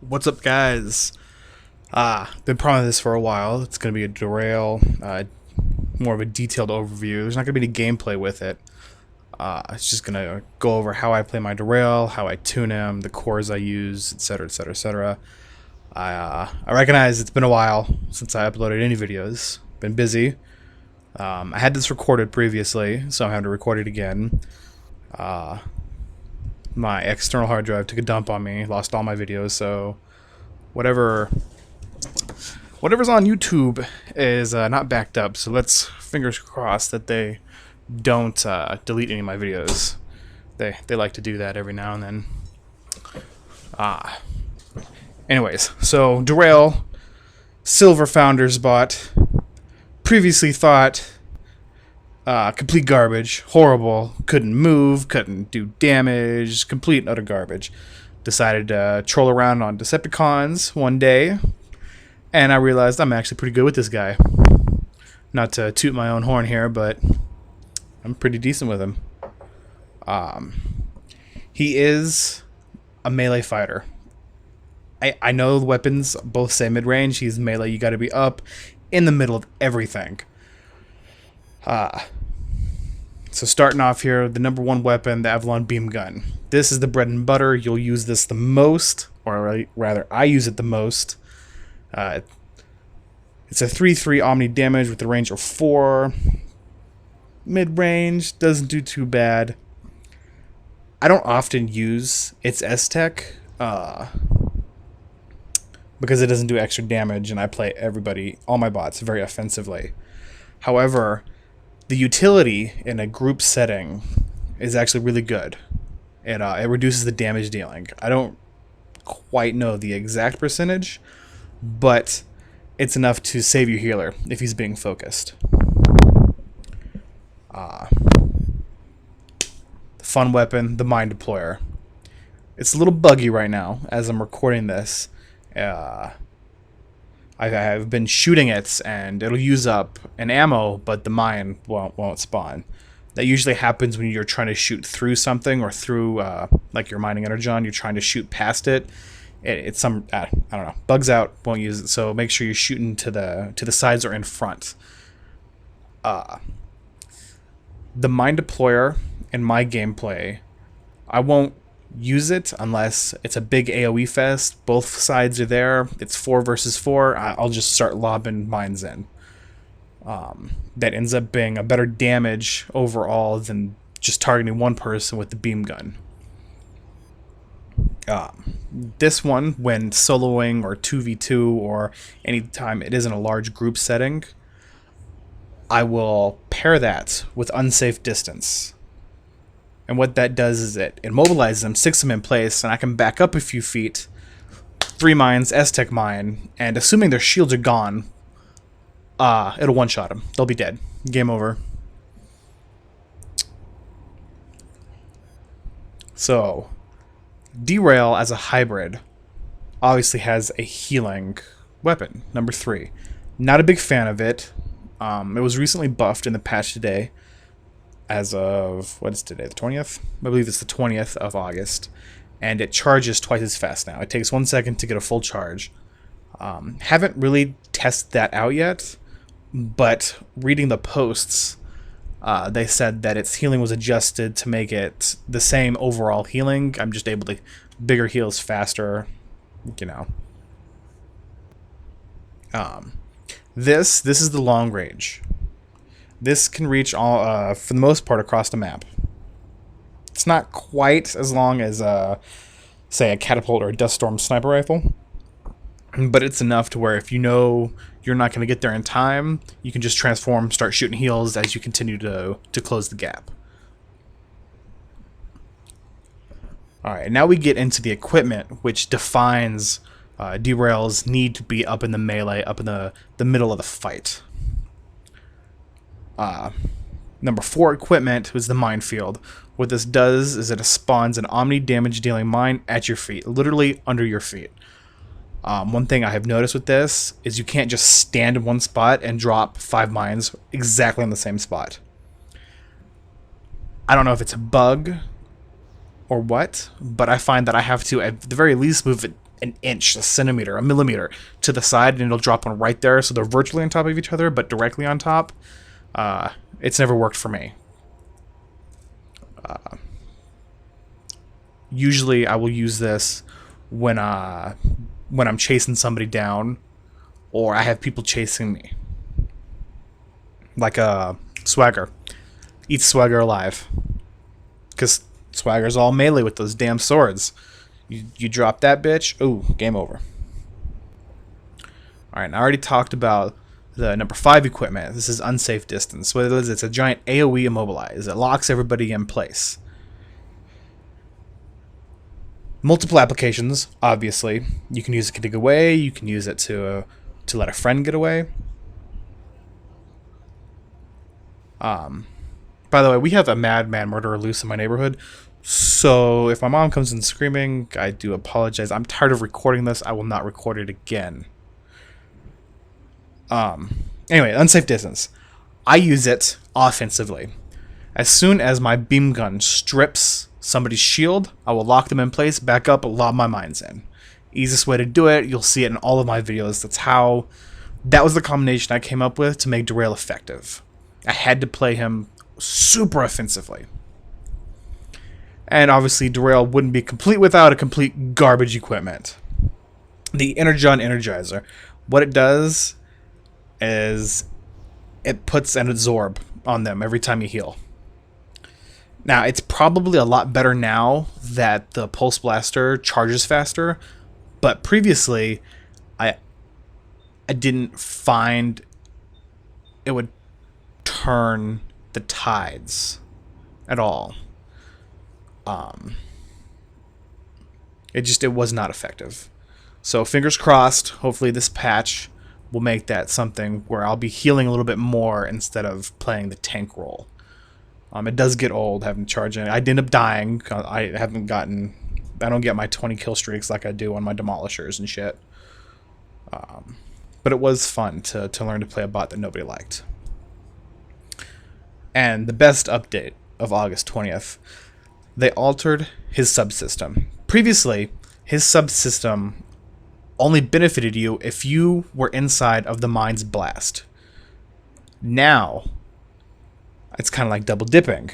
What's up, guys? Been promising this for a while. It's going to be a Derail, more of a detailed overview. There's not going to be any gameplay with it. It's just going to go over how I play my Derail, how I tune him, the cores I use, etc., etc., etc. I recognize it's been a while since I uploaded any videos. Been busy. I had this recorded previously, so I'm having to record it again. My external hard drive took a dump on me, lost all my videos, so whatever's on YouTube is not backed up. So let's fingers crossed that they don't delete any of my videos. They like to do that every now and then. Anyways, so Derail, Silver Founders bot, previously thought complete garbage, horrible, couldn't move, couldn't do damage, complete and utter garbage. Decided to troll around on Decepticons one day, and I realized I'm actually pretty good with this guy. Not to toot my own horn here, but I'm pretty decent with him. He is a melee fighter. I know the weapons both say mid-range. He's melee. You got to be up in the middle of everything. So starting off here, the number one weapon, the Avalon Beam Gun. This is the bread and butter. You'll use this the most, or rather, I use it the most. It's a 3/3 Omni damage with a range of 4. Mid-range, doesn't do too bad. I don't often use its S-Tech, because it doesn't do extra damage, and I play all my bots, very offensively. However, the utility in a group setting is actually really good. It reduces the damage dealing. I don't quite know the exact percentage, but it's enough to save your healer if he's being focused. The fun weapon, the Mind Deployer. It's a little buggy right now as I'm recording this. I've been shooting it, and it'll use up an ammo, but the mine won't spawn. That usually happens when you're trying to shoot through something, or through, like your mining energon, you're trying to shoot past it. It's some, I don't know, bugs out, won't use it, so make sure you're shooting to the sides or in front. The Mind Deployer in my gameplay, I won't use it unless it's a big AoE fest. Both sides are there. It's 4 versus 4. I'll just start lobbing mines in. That ends up being a better damage overall than just targeting one person with the beam gun. This one, when soloing or 2v2 or anytime it isn't a large group setting, I will pair that with unsafe distance. And what that does is it immobilizes them, sticks them in place, and I can back up a few feet, 3 mines, S-Tech mine, and assuming their shields are gone, it'll one-shot them. They'll be dead. Game over. So, Derail as a hybrid obviously has a healing weapon, number 3. Not a big fan of it. It was recently buffed in the patch today. As of, what is today, the 20th? I believe it's the 20th of August. And it charges twice as fast now. It takes 1 second to get a full charge. Haven't really tested that out yet, but reading the posts, they said that its healing was adjusted to make it the same overall healing. I'm just able to bigger heals faster, you know. This is the long range. This can reach all, for the most part, across the map. It's not quite as long as, say, a catapult or a dust storm sniper rifle, but it's enough to where if you know you're not going to get there in time, you can just transform, start shooting heals as you continue to close the gap. Alright, now we get into the equipment, which defines Derail's need to be up in the melee, up in the middle of the fight. Number 4 equipment was the minefield. What this does is it spawns an omni damage dealing mine at your feet, literally under your feet. One thing I have noticed with this is you can't just stand in one spot and drop 5 mines exactly in the same spot. I don't know if it's a bug or what, but I find that I have to, at the very least, move it an inch, a centimeter, a millimeter to the side, and it'll drop one right there, so they're virtually on top of each other, but directly on top. It's never worked for me. Usually, I will use this when I'm chasing somebody down, or I have people chasing me, like Swagger. Eats Swagger alive, because Swagger's all melee with those damn swords. You drop that bitch, ooh, game over. Alright, I already talked about the number 5 equipment. This is unsafe distance. What it is, it's a giant AoE immobilize. It locks everybody in place. Multiple applications, obviously. You can use it to dig away. You can use it to let a friend get away. By the way, we have a madman murderer loose in my neighborhood. So if my mom comes in screaming, I do apologize. I'm tired of recording this. I will not record it again. Anyway, unsafe distance. I use it offensively. As soon as my beam gun strips somebody's shield, I will lock them in place, back up, lob my mines in. Easiest way to do it, you'll see it in all of my videos. That was the combination I came up with to make Derail effective. I had to play him super offensively. And obviously Derail wouldn't be complete without a complete garbage equipment. The Energon Energizer. What it does is it puts an absorb on them every time you heal. Now, it's probably a lot better now that the Pulse Blaster charges faster, but previously I didn't find it would turn the tides at all. It was not effective. So fingers crossed, hopefully this patch will make that something where I'll be healing a little bit more instead of playing the tank role. It does get old having to charge in. I end up dying. I don't get my 20 kill streaks like I do on my demolishers and shit. But it was fun to learn to play a bot that nobody liked. And the best update of August 20th, they altered his subsystem. Previously, his subsystem only benefited you if you were inside of the mine's blast. Now, it's kind of like double dipping.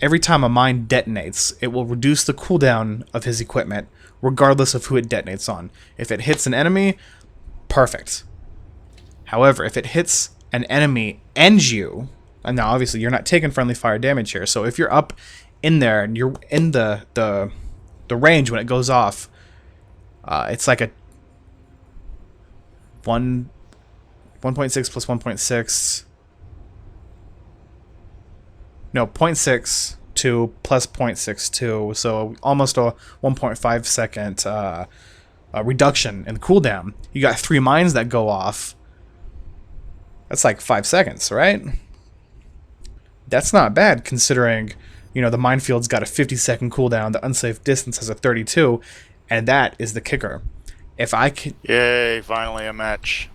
Every time a mine detonates, it will reduce the cooldown of his equipment, regardless of who it detonates on. If it hits an enemy, perfect. However, if it hits an enemy and you, and now obviously you're not taking friendly fire damage here, so if you're up in there and you're in the range when it goes off, it's like a 1.6 plus 1.6. No, 0.62 plus 0.62, so almost a 1.5 second reduction in the cooldown. You got 3 mines that go off. That's like 5 seconds, right? That's not bad considering, the minefield's got a 50-second cooldown, the unsafe distance has a 32, and that is the kicker. If I can... Yay, finally a match.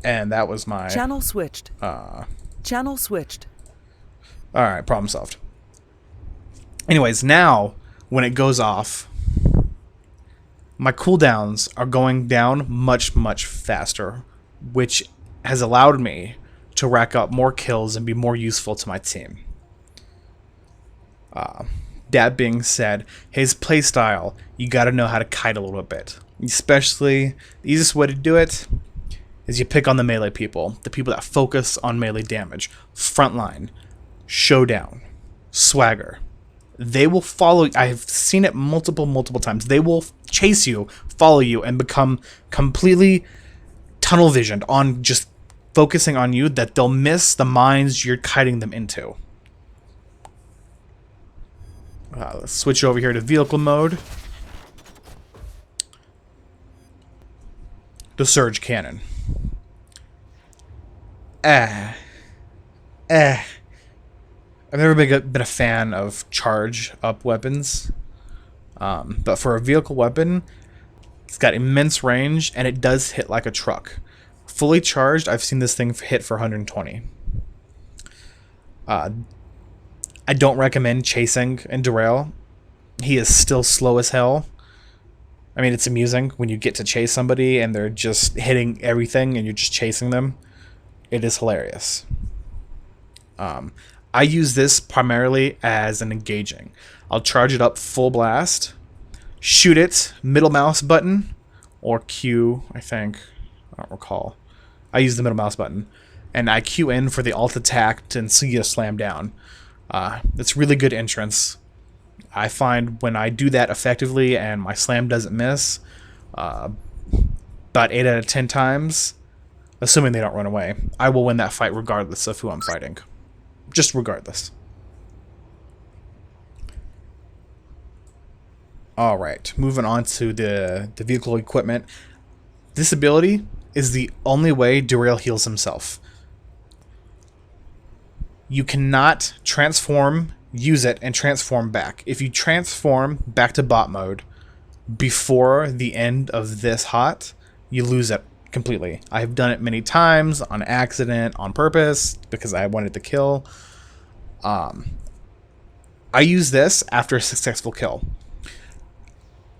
And that was my... Channel switched. Channel switched. Alright, problem solved. Anyways, now, when it goes off, my cooldowns are going down much, much faster, which has allowed me to rack up more kills and be more useful to my team. That being said, his playstyle, you gotta know how to kite a little bit. Especially, the easiest way to do it is you pick on the melee people. The people that focus on melee damage. Frontline. Showdown. Swagger. They will follow... I've seen it multiple times. They will chase you, follow you, and become completely tunnel visioned on just focusing on you, that they'll miss the mines you're kiting them into. Let's switch over here to vehicle mode. The Surge Cannon. I've never been a fan of charge up weapons. But for a vehicle weapon, it's got immense range, and it does hit like a truck. Fully charged, I've seen this thing hit for 120. I don't recommend chasing in Derail. he is still slow as hell. I mean, it's amusing when you get to chase somebody and they're just hitting everything and you're just chasing them. It is hilarious. I use this primarily as an engaging. I'll charge it up full blast, shoot it, middle mouse button, or Q, I think. I don't recall. I use the middle mouse button. And I Q in for the alt attack and see a slam down. It's really good entrance. I find when I do that effectively and my slam doesn't miss, about 8 out of 10 times, assuming they don't run away, I will win that fight regardless of who I'm fighting. Just regardless. Alright, moving on to the vehicle equipment. This ability is the only way Derail heals himself. You cannot transform, use it, and transform back. If you transform back to bot mode before the end of this hot, you lose it completely. I've done it many times on accident, on purpose, because I wanted to kill. I use this after a successful kill.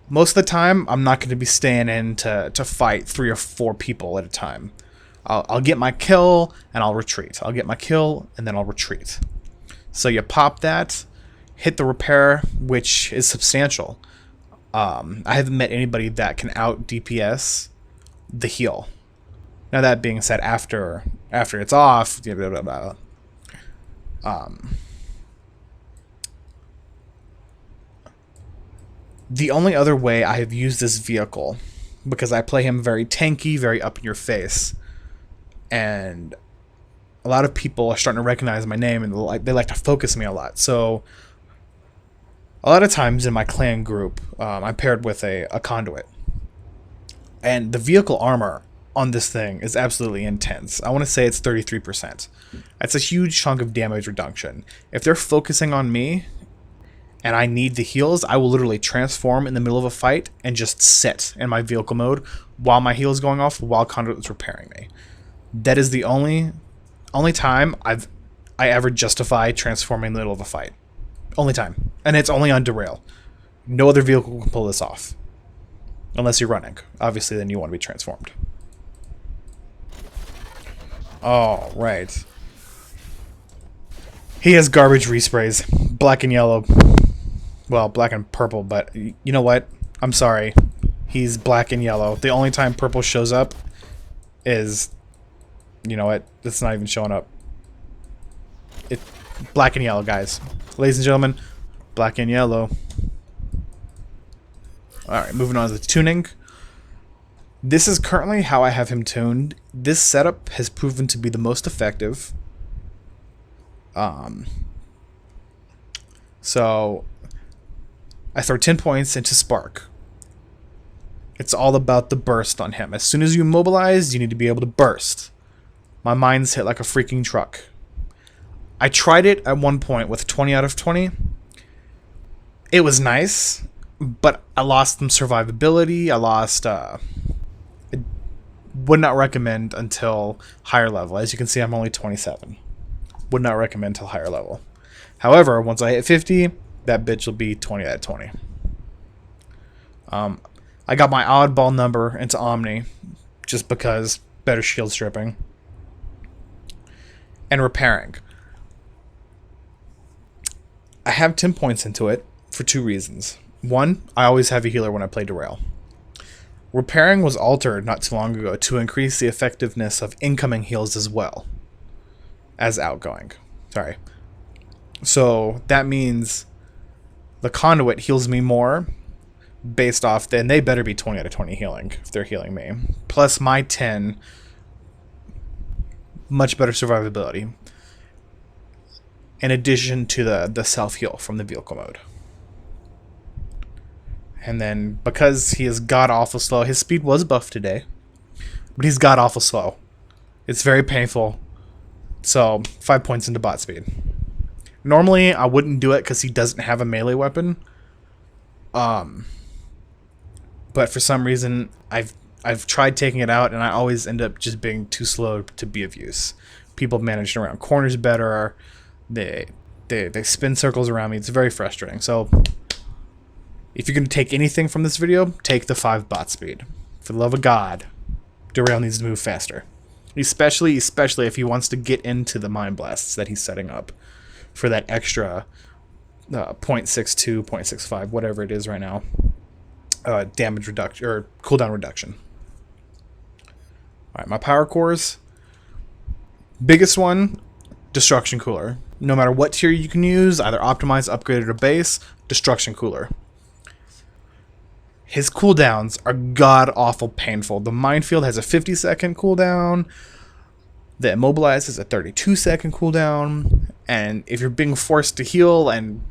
Most of the time, I'm not going to be staying in to fight 3 or 4 people at a time. I'll get my kill, and I'll retreat. I'll get my kill, and then I'll retreat. So you pop that, hit the repair, which is substantial. I haven't met anybody that can out DPS the heal. Now that being said, after it's off, blah, blah, blah, the only other way I have used this vehicle, because I play him very tanky, very up in your face, and a lot of people are starting to recognize my name and they like to focus me a lot. So a lot of times in my clan group, I'm paired with a conduit. And the vehicle armor on this thing is absolutely intense. I want to say it's 33%. That's a huge chunk of damage reduction. If they're focusing on me and I need the heals, I will literally transform in the middle of a fight and just sit in my vehicle mode while my heal is going off, while conduit is repairing me. That is the only time I ever justify transforming in the middle of a fight. Only time. And it's only on Derail. No other vehicle can pull this off. Unless you're running. Obviously, then you want to be transformed. Oh, right. He has garbage resprays. Black and yellow. Well, black and purple, but you know what? I'm sorry. He's black and yellow. The only time purple shows up is... You know what? It's not even showing up. It black and yellow, guys. Ladies and gentlemen, black and yellow. Alright, moving on to the tuning. This is currently how I have him tuned. This setup has proven to be the most effective. So I throw 10 points into Spark. It's all about the burst on him. As soon as you immobilize, you need to be able to burst. My mind's hit like a freaking truck. I tried it at one point with 20 out of 20. It was nice, but I lost some survivability. I lost... I would not recommend until higher level. As you can see, I'm only 27. Would not recommend until higher level. However, once I hit 50, that bitch will be 20 out of 20. I got my oddball number into Omni, just because better shield stripping. And repairing. I have 10 points into it for 2 reasons. One, I always have a healer when I play Derail. Repairing was altered not too long ago to increase the effectiveness of incoming heals as well as outgoing. Sorry. So that means the conduit heals me more based off, then they better be 20 out of 20 healing if they're healing me. Plus my 10, much better survivability. In addition to the self-heal from the vehicle mode. And then, because he is god-awful slow, his speed was buffed today, but he's god-awful slow. It's very painful. So, 5 points into bot speed. Normally, I wouldn't do it because he doesn't have a melee weapon. But for some reason, I've tried taking it out, and I always end up just being too slow to be of use. People manage around corners better. They spin circles around me. It's very frustrating. So If you're going to take anything from this video, take the 5 bot speed. For the love of God, Derail needs to move faster. Especially if he wants to get into the Mind Blasts that he's setting up for that extra 0.62, 0.65, whatever it is right now, damage reduction, or cooldown reduction. Alright, my power cores. Biggest one, Destruction Cooler. No matter what tier you can use, either optimize, upgraded, or base, Destruction Cooler. His cooldowns are god-awful painful. The Minefield has a 50-second cooldown. The Immobilize has a 32-second cooldown. And if you're being forced to heal and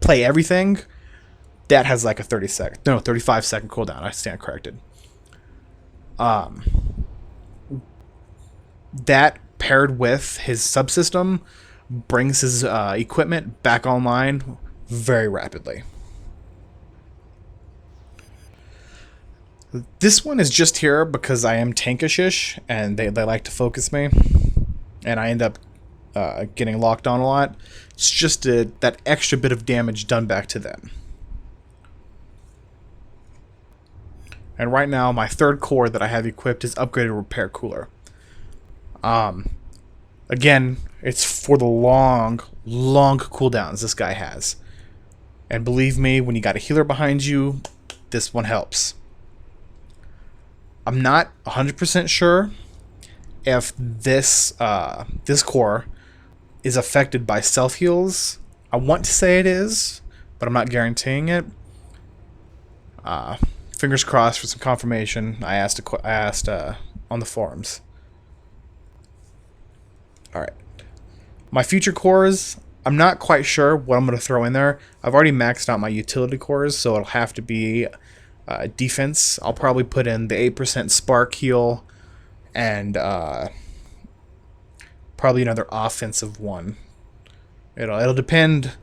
play everything, that has like a 35-second cooldown. I stand corrected. That paired with his subsystem brings his equipment back online very rapidly. This one is just here because I am tankish and they like to focus me, and I end up getting locked on a lot. It's just that extra bit of damage done back to them. And right now, my third core that I have equipped is Upgraded Repair Cooler. Again, it's for the long cooldowns this guy has. And believe me, when you got a healer behind you, this one helps. I'm not 100% sure if this core is affected by self-heals. I want to say it is, but I'm not guaranteeing it. Fingers crossed for some confirmation. I asked on the forums. Alright. My future cores, I'm not quite sure what I'm going to throw in there. I've already maxed out my utility cores, so it'll have to be defense. I'll probably put in the 8% spark heal and probably another offensive one. It'll depend.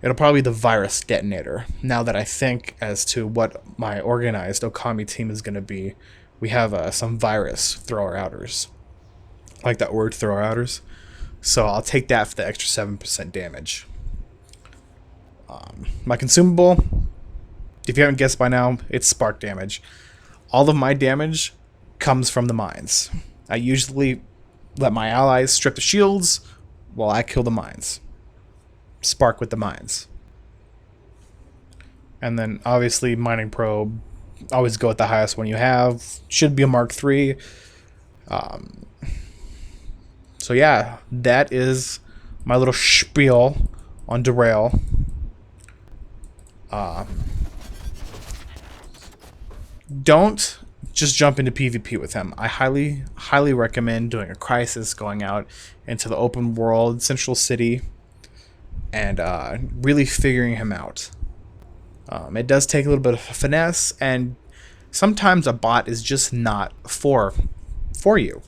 It'll probably be the virus detonator. Now that I think as to what my organized Okami team is going to be, we have some virus thrower outers. I like that word, thrower outers. So I'll take that for the extra 7% damage. My consumable, if you haven't guessed by now, it's spark damage. All of my damage comes from the mines. I usually let my allies strip the shields while I kill the mines. Spark with the mines. And then obviously mining probe, always go with the highest one you have. Should be a Mark III. So yeah, that is my little spiel on Derail. Don't just jump into PvP with him. I highly recommend doing a crisis, going out into the open world, Central City, and really figuring him out. It does take a little bit of finesse, and sometimes a bot is just not for you.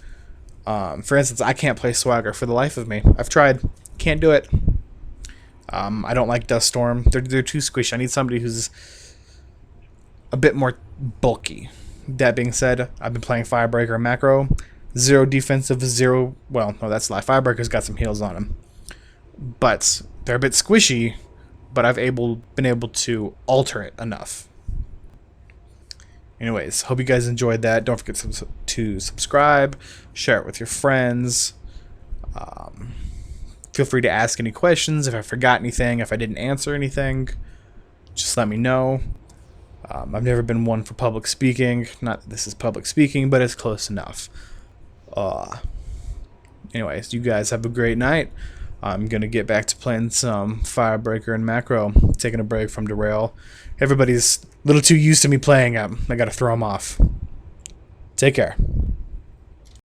For instance, I can't play Swagger for the life of me. I've tried. Can't do it. I don't like Dust Storm. They're too squishy. I need somebody who's a bit more bulky. That being said, I've been playing Firebreaker and Macro. 0 defensive, 0... Well, no, that's a lie. Firebreaker's got some heals on him. But they're a bit squishy, but I've been able to alter it enough. Anyways, hope you guys enjoyed that. Don't forget to subscribe, share it with your friends. Feel free to ask any questions. If I forgot anything, if I didn't answer anything, just let me know. I've never been one for public speaking. Not that this is public speaking, but it's close enough. Anyways, you guys have a great night. I'm going to get back to playing some Firebreaker and Macro. Taking a break from Derail. Everybody's a little too used to me playing him. I got to throw them off. Take care.